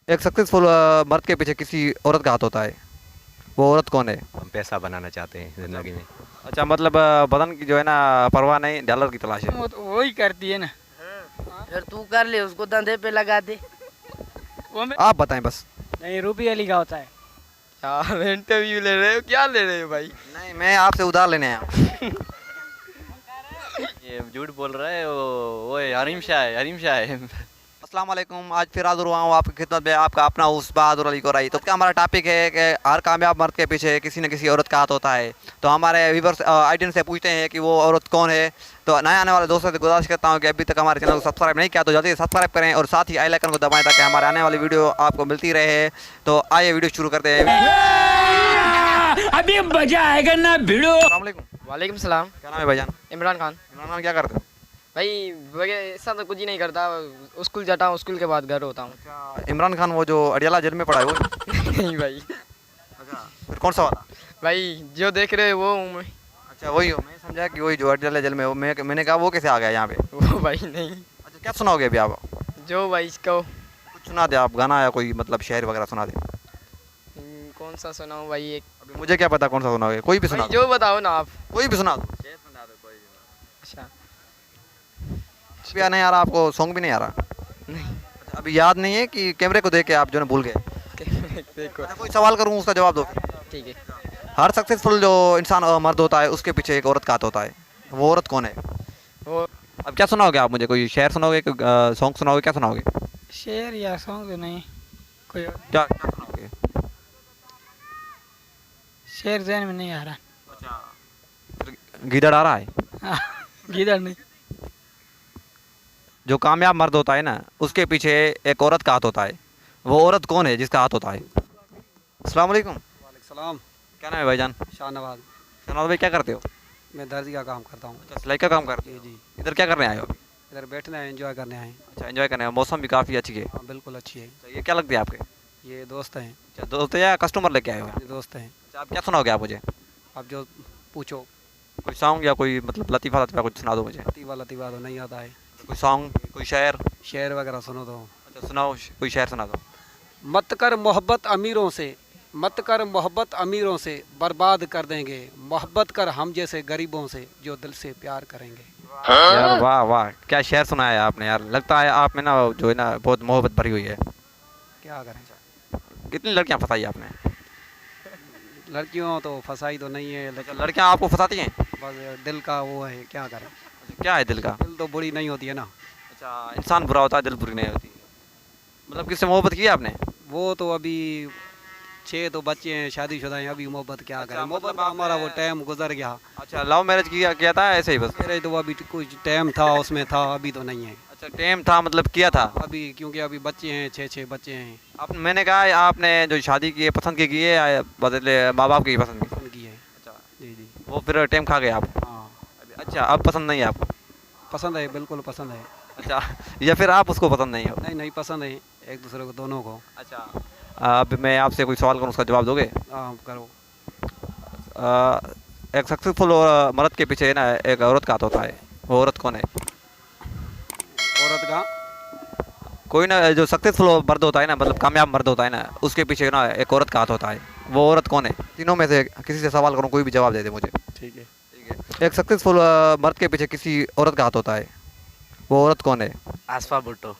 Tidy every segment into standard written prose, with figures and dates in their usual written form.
एक सक्सेसफुल मर्द के पीछे किसी औरत का हाथ होता है, वो औरत कौन है? हम पैसा बनाना चाहते हैं ज़िंदगी में। अच्छा, मतलब बदन की जो है ना परवाह नहीं, डॉलर की तलाश है। वो तो वही करती है ना। फिर तू कर ले, उसको धंधे पे लगा दे। वो में आप बताएं बस। नहीं, रूपी अली का होता है। यार इंटरव्यू ले रहे हो, क्या ले रहे हो भाई? नहीं, मैं आपसे उधार लेने आया हूँ। ये झूठ बोल रहा है वो है हरीम शाह है, हरीम शाह है। अस्सलाम वालेकुम, आज फिर हाज़िर हुआ हूँ आपकी खिदमत में, आपका अपना उस बहादुर अली कोराई। तो क्या हमारा टॉपिक है कि हर कामयाब मर्द के पीछे किसी न किसी औरत का हाथ होता है। तो हमारे व्यूवर्स ऑडियंस से पूछते हैं कि वो औरत कौन है। तो नए आने वाले दोस्तों से गुजारिश करता हूँ कि अभी तक हमारे चैनल को सब्सक्राइब नहीं किया तो जल्दी सब्सक्राइब करें और साथ ही आई आइकन को दबाएं ताकि हमारे आने वाली वीडियो आपको मिलती रहे। तो आइए वीडियो शुरू करते हैं। अभी मजा आएगा ना भिड़ो। अस्सलाम वालेकुम। वालेकुम सलाम। क्या नाम है भाईजान? इमरान खान। इमरान खान, क्या करते हो? भाई ऐसा तो कुछ ही नहीं करता, स्कूल जाता हूँ, स्कूल के बाद घर होता हूँ। अच्छा, इमरान खान वो जो अडियाला जेल में पड़ा है वो? नहीं भाई। अच्छा, फिर कौन सा वाला? भाई जो देख रहे हो वो हूँ मैं। अच्छा, वही हो। मैं समझा कि वही जो अडियाला जेल में वो। मैंने कहा वो कैसे आ गया यहाँ पे? वो भाई नहीं। अच्छा, क्या सुनाओगे अभी आप? जो भाई इसको कुछ सुना दे आप, गाना या कोई मतलब शेर वगैरह सुना दे। कौन सा सुनाऊँ भाई? एक अभी मुझे क्या पता कौन सा सुनाओगे, कोई भी सुना भाई दो। जो बताओ ना आप। कोई भी सुना दो। अच्छा अभी नहीं आ रहा आपको? सॉन्ग भी नहीं आ रहा? नहीं। अच्छा, अभी याद नहीं है कि कैमरे को देख के आप जो है भूल गए? देखो अच्छा, कोई सवाल करूँ उसका जवाब दो। ठीक है। हर सक्सेसफुल जो इंसान मर्द होता है उसके पीछे एक औरत का हाथ होता है, वो औरत कौन है? वो अब क्या सुनाओगे आप मुझे? कोई शेर सुनाओगे, कोई सॉन्ग सुनाओगे, क्या सुनाओगे? शेर या सॉन्ग तो नहीं, कोई और क्या क्या सुनाओगे? शेर जहन में नहीं आ रहा। गीदड़ आ रहा है? गीदड़ नहीं। जो कामयाब मर्द होता है ना उसके पीछे एक औरत का हाथ होता है, वो औरत कौन है जिसका हाथ होता है? अस्सलाम वालेकुम। वालेकुम। क्या नाम है भाईजान? शाहनवाज। शहनाज भाई, क्या करते हो? मैं दर्जी का काम करता हूँ। अच्छा, सिलाई का काम करते हो? जी जी। इधर क्या करने आए हो अभी? इधर बैठने आए, एंजॉय करने आए। अच्छा, एंजॉय करने आए। मौसम भी काफ़ी अच्छी है। हाँ बिल्कुल अच्छी है। अच्छा, ये क्या लगती है आपके? ये दोस्त हैं। अच्छा, दोस्त या कस्टमर लेके आए हो? ये दोस्त हैं। अच्छा, आप क्या सुनाओगे आप मुझे? आप जो पूछो। कोई सॉन्ग या कोई मतलब लतीफ़ा लतीफ़ा कुछ सुना दो मुझे। लतीफ़ा तो नहीं आता है। कोई सॉन्ग, कोई शेर? शेर वगैरह सुनो तो। अच्छा सुनाओ, कोई शेर सुना दो। मत कर मोहब्बत अमीरों से, मत कर मोहब्बत अमीरों से, बर्बाद कर देंगे। मोहब्बत कर हम जैसे गरीबों से, जो दिल से प्यार करेंगे। यार वाह वाह, क्या शेर सुनाया आपने यार। लगता है आप में ना जो है ना बहुत मोहब्बत भरी हुई है। क्या करें? कितनी लड़कियां फंसाई आपने? लड़कियों तो फंसाई तो नहीं है, लेकिन लड़कियां आपको फंसाती हैं? बस दिल का वो है, क्या करें। अच्छा, क्या है दिल का? दिल तो बुरी नहीं होती है ना। अच्छा, इंसान बुरा होता है, दिल बुरी नहीं होती। मतलब किससे मोहब्बत की है आपने? वो तो अभी 6 तो बच्चे हैं, शादीशुदा हैं, अभी मोहब्बत क्या अच्छा, करें। मोहब्बत मतलब का हमारा आपने- वो टाइम गुजर गया। अच्छा, लव मैरिज किया था ऐसे ही बस? मेरे तो अभी कुछ टाइम था उसमें था, अभी तो नहीं है। अच्छा, टाइम था मतलब किया था। अभी क्योंकि अभी बच्चे हैं, 6 बच्चे हैं। आप, मैंने कहा आपने जो शादी की है पसंद की है या बदले माँ बाप की पसंद की? पसंद की है। अच्छा, जी जी। वो फिर टाइम खा गया आप? हाँ अच्छा, अब पसंद नहीं है आपको? पसंद है, बिल्कुल पसंद है। अच्छा, या फिर आप उसको पसंद नहीं हो? नहीं नहीं, पसंद है एक दूसरे को, दोनों को। अच्छा, अब मैं आपसे कोई सवाल करूँ उसका जवाब दोगे? हाँ करो। एक सक्सेसफुल मर्द के पीछे ना एक औरत का हाथ होता है, वो औरत कौन है? औरत का कोई ना जो सक्सेसफुल मर्द होता है ना, मतलब कामयाब मर्द होता है ना, उसके पीछे ना एक औरत का हाथ होता है, वो औरत कौन है? तीनों में से किसी से सवाल करूँ, कोई भी जवाब दे दे मुझे। ठीक है। ठीक है। एक सक्सेसफुल मर्द के पीछे किसी औरत का हाथ होता है, वो औरत कौन है? आसफा भुट्टो।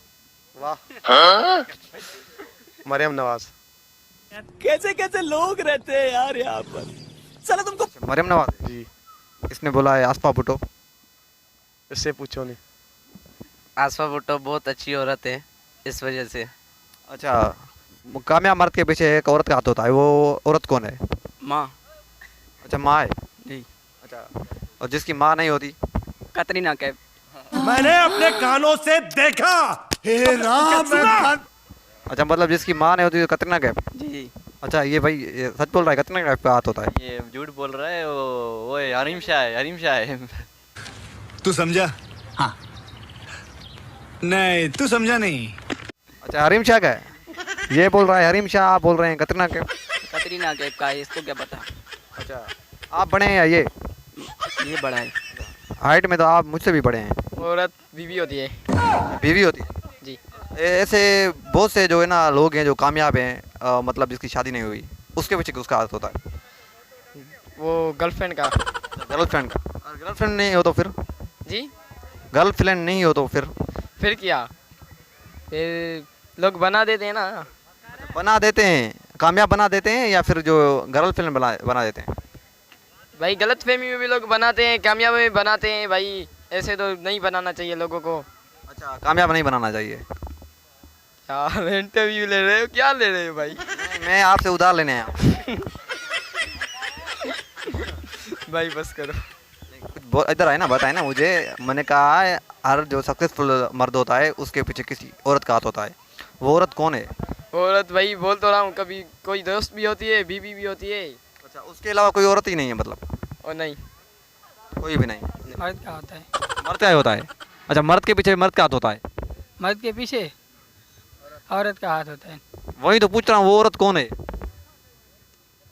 वाह। मरियम नवाज। कैसे कैसे लोग रहते हैं यार यहाँ पर। चलो तुमको मरियम नवाज? जी। इसने बोला है आसपा भुट्टो। इससे पूछो नहीं। आसफा भुट्टो बहुत अच्छी औरत है, इस वजह से। अच्छा, कामयाब मर्द के पीछे एक औरत का हाथ होता है, वो औरत कौन है? माँ। अच्छा, माँ है? जी। अच्छा, और जिसकी माँ नहीं होती? कतरीना कैफ। मैंने अपने कानों से देखा। हे राम। अच्छा, मतलब जिसकी माँ नहीं होती तो कतरीना कैफ? जी जी। अच्छा, ये भाई ये सच बोल रहा है, कतरीना कैफ का हाथ होता है? ये झूठ बोल रहा है वो है हरीम शाह है, हरीम शाह है। तू समझा? हाँ। नहीं, तू समझा नहीं। अच्छा, हरीम शाह का है? ये बोल रहा है हरीम शाह, आप बोल रहे हैं कतरीना कैफ। कतरीना कैफ का है, इसको क्या पता। अच्छा, आप बड़े हैं या ये बड़ा है। हाइट में तो आप मुझसे भी बड़े हैं। औरत बीवी होती है। बीवी होती है? जी। ऐसे बहुत से जो है ना लोग हैं जो कामयाब हैं, मतलब जिसकी शादी नहीं हुई, उसके पीछे किसका हाथ होता है? वो गर्लफ्रेंड का। गर्लफ्रेंड का। और गर्लफ्रेंड नहीं हो तो फिर? जी गर्लफ्रेंड नहीं हो तो फिर क्या, फिर लोग बना देते हैं ना। बना देते हैं, कामयाब बना देते हैं, या फिर जो गर्लफ्रेंड बना देते हैं? भाई गलत फहमी में भी लोग बनाते हैं, कामयाब में बनाते हैं भाई, ऐसे तो नहीं बनाना चाहिए लोगों को। अच्छा, कामयाब नहीं बनाना चाहिए। यार इंटरव्यू ले रहे हो, क्या ले रहे हो भाई? मैं आपसे उधार लेने आया हूँ। भाई बस करो। इधर आए ना, बताए ना मुझे। मैंने कहा है हर जो सक्सेसफुल मर्द होता है उसके पीछे किसी औरत का हाथ होता है। वो औरत कौन है? औरत भाई बोल तो रहा हूँ, कभी कोई दोस्त भी होती है, बीवी भी होती है। अच्छा, उसके अलावा कोई औरत ही नहीं है मतलब? और नहीं, कोई भी नहीं? मर्द का होता है। मर्द का ही होता है। अच्छा, मर्द के पीछे मर्द का हाथ होता है? मर्द के पीछे औरत का हाथ होता है। वही तो पूछ रहा हूँ, वो औरत कौन है?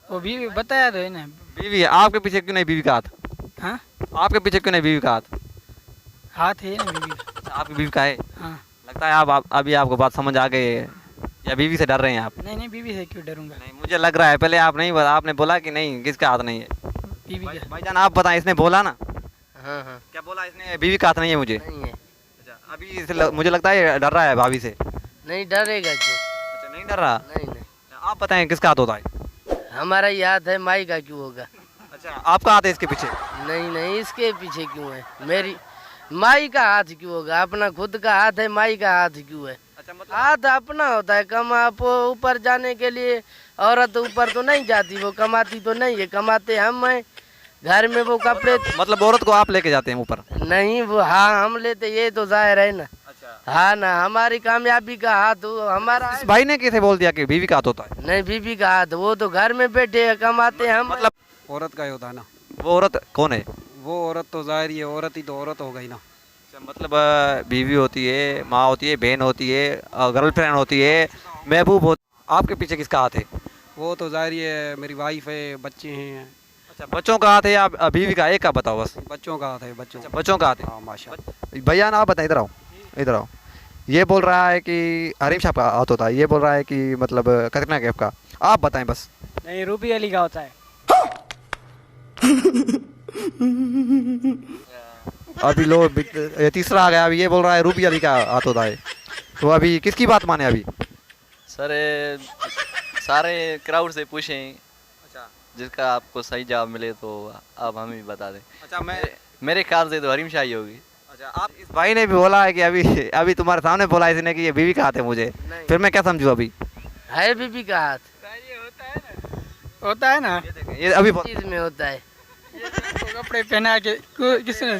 वो भी बताया तो है ना। बीवी है। आपके पीछे क्यों नहीं बीवी का हाथ? हाँ, आपके पीछे क्यों नहीं बीवी का हाथ? हाथ है ना बीवी का। अच्छा, आपकी बीवी का है। हाँ, लगता है आप अभी आपको बात समझ आ गई है, या बीवी से डर रहे हैं आप? नहीं नहीं, बीवी से क्यों डरूंगा। नहीं, मुझे लग रहा है। पहले आप नहीं आपने बोला कि नहीं किसका हाथ नहीं है। बीवी का भाईजान आप बताएं, इसने बोला ना? हाँ हाँ क्या बोला इसने? बीवी का हाथ नहीं है मुझे। नहीं है। अच्छा, अभी मुझे लगता है ये डर रहा है भाभी से। नहीं डरेगा क्यों? अच्छा, नहीं डर रहा। नहीं नहीं, आप बताएं किसका हाथ होता है? हमारा याद है, माई का क्यों होगा? अच्छा, आपका हाथ है इसके पीछे? नहीं नहीं, इसके पीछे क्यों है? मेरी माई का हाथ क्यों होगा? अपना खुद का हाथ है, माई का हाथ क्यों है? अच्छा, मतलब हाथ अपना होता है। ऊपर जाने के लिए औरत ऊपर तो नहीं जाती, वो कमाती तो नहीं है, कमाते हम हैं। घर में वो कपड़े मतलब औरत को आप लेके जाते हैं ऊपर? नहीं, वो हाँ हम लेते, ये तो जाहिर है ना। अच्छा, हाँ ना, हमारी कामयाबी का हाथ हमारा इस भाई ने कैसे बोल दिया कि बीवी का हाथ होता है? नहीं, बीबी का हाथ, वो तो घर में बैठे हैं, कमाते हम। मतलब औरत का ही होता है ना। वो औरत कौन है? वो औरत तो जाहिर ही है, औरत ही तो औरत हो गई ना। अच्छा, मतलब बीवी होती है, माँ होती है, बहन होती है, गर्लफ्रेंड होती है, महबूब होती। आपके पीछे किसका हाथ है? वो तो जाहिर ही है, मेरी वाइफ है, बच्चे हैं। अच्छा, बच्चों का हाथ है या बीवी का? एक का बताओ बस। बच्चों का हाथ है, बच्चों अच्छा, बच्चों का हाथ है। हाँ माशा। भैया ना आप बताएं, इधर आओ, इधर आओ। ये बोल रहा है कि हरीम साहब का हाथ होता है, ये बोल रहा है कि मतलब कतरना कैफ का। आप बताएं बस। नहीं, रूबी अली का होता है। अभी लोग ये तीसरा आ गया, अभी ये बोल रहा है रूबी अली का हाथ होता है। तो अभी किसकी बात माने अभी? सर सारे क्राउड से पूछें, अच्छा, जिसका आपको सही जवाब मिले तो आप हमें भी बता दें। अच्छा, मैं मेरे ख्याल से तो हरीम शाही होगी। अच्छा, आप इस भाई ने भी बोला है कि अभी अभी तुम्हारे सामने बोला इसने कि ये बीवी का हाथ है मुझे, फिर मैं क्या समझूं? अभी है बीबी का हाथ, होता है ना। ये अभी चीज में होता है। वो कपड़े पहना के किसने?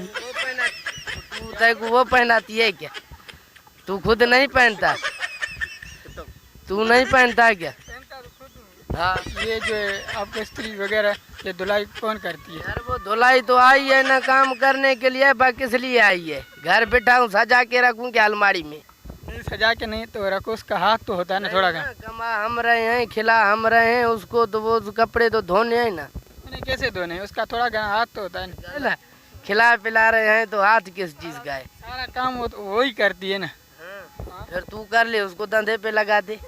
वो पहनाती है क्या? तू खुद नहीं पहनता? तू नहीं पहनता क्या? हाँ, ये जो है आपको स्त्री वगैरह, ये धुलाई कौन करती है? यार वो धुलाई तो आई है ना, काम करने के लिए, बाकी किस लिए आई है? घर बैठा हूँ, सजा के रखूँ क्या अलमारी में? नहीं, सजा के नहीं तो रखो, उसका हाथ तो होता है ना थोड़ा का। कमा हम रहे हैं, खिला हम रहे हैं उसको, तो वो कपड़े तो धोने हैं ना। नहीं, कैसे धोने, उसका थोड़ा का हाथ तो होता है ना। है ना? खिला पिला रहे हैं तो हाथ किस चीज का है? सारा काम वो ही करती है ना। फिर तू कर ले, उसको धंधे पे लगा दे।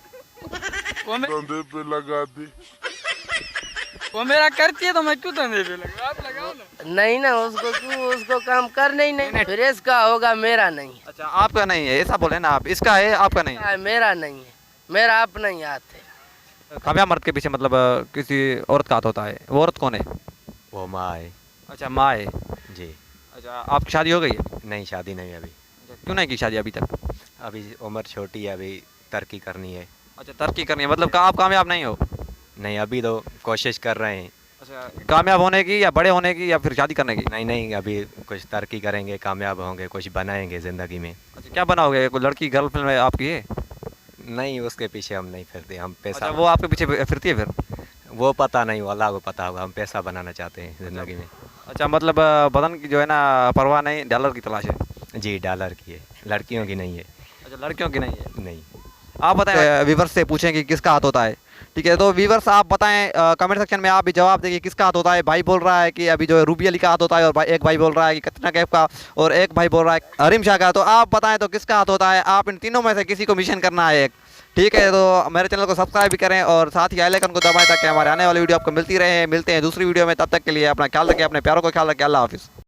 वो मेरा करती है तो मैं क्यों धंधे पे लगा? आप लगाओ ना। नहीं ना, उसको क्यों, उसको काम करने ही नहीं। फिर इसका होगा, मेरा नहीं है। अच्छा, आपका नहीं है ऐसा बोले ना आप? इसका है, आपका नहीं है। मेरा नहीं है, मेरा अपना ही हाथ है। कामयाब मर्द के पीछे मतलब किसी औरत का हाथ होता है। वो औरत कौन है? वो माँ है अच्छा, माँ है। जी। अच्छा, आपकी शादी हो गई है? नहीं, शादी नहीं अभी। अच्छा, क्यों नहीं की शादी अभी तक? अभी उम्र छोटी है, अभी तरक्की करनी है। अच्छा, तरक्की करनी है, मतलब आप कामयाब नहीं हो? नहीं, अभी तो कोशिश कर रहे हैं। अच्छा, कामयाब होने की या बड़े होने की या फिर शादी करने की? नहीं नहीं, अभी कुछ तरक्की करेंगे, कामयाब होंगे, कुछ बनाएंगे ज़िंदगी में। अच्छा, क्या बनाओगे? कोई लड़की गर्लफ्रेंड आपकी है? नहीं, उसके पीछे हम नहीं फिरते, हम पैसा। अच्छा, वो आपके पीछे फिरती है फिर? वो पता नहीं, वो अल्लाह को पता होगा। हम पैसा बनाना चाहते हैं ज़िंदगी में। अच्छा, मतलब बदन की जो है ना परवाह नहीं, डॉलर की तलाश है। जी, डॉलर की है, लड़कियों की नहीं है। अच्छा, लड़कियों की नहीं है। नहीं। आप बताएं, व्यूअर्स से पूछें कि किसका हाथ होता है, ठीक है, तो व्यूवर्स आप बताएं कमेंट सेक्शन में, आप भी जवाब देखिए किसका हाथ होता है। भाई बोल रहा है कि अभी जो है रूबी अली का हाथ होता है, और एक भाई बोल रहा है कि कतरीना कैफ का, और एक भाई बोल रहा है हरीम शाह का। तो आप बताएं तो किसका हाथ होता है। आप इन तीनों में से किसी को मिशन करना है एक, ठीक है। तो मेरे चैनल को सब्सक्राइब भी करें और साथ ही बेल आइकन को दबाएं ताकि हमारे आने वाली वीडियो आपको मिलती रहे। मिलते हैं दूसरी वीडियो में, तब तक के लिए अपना ख्याल रखें, अपने प्यारों को ख्याल रखें। अल्लाह हाफिज़।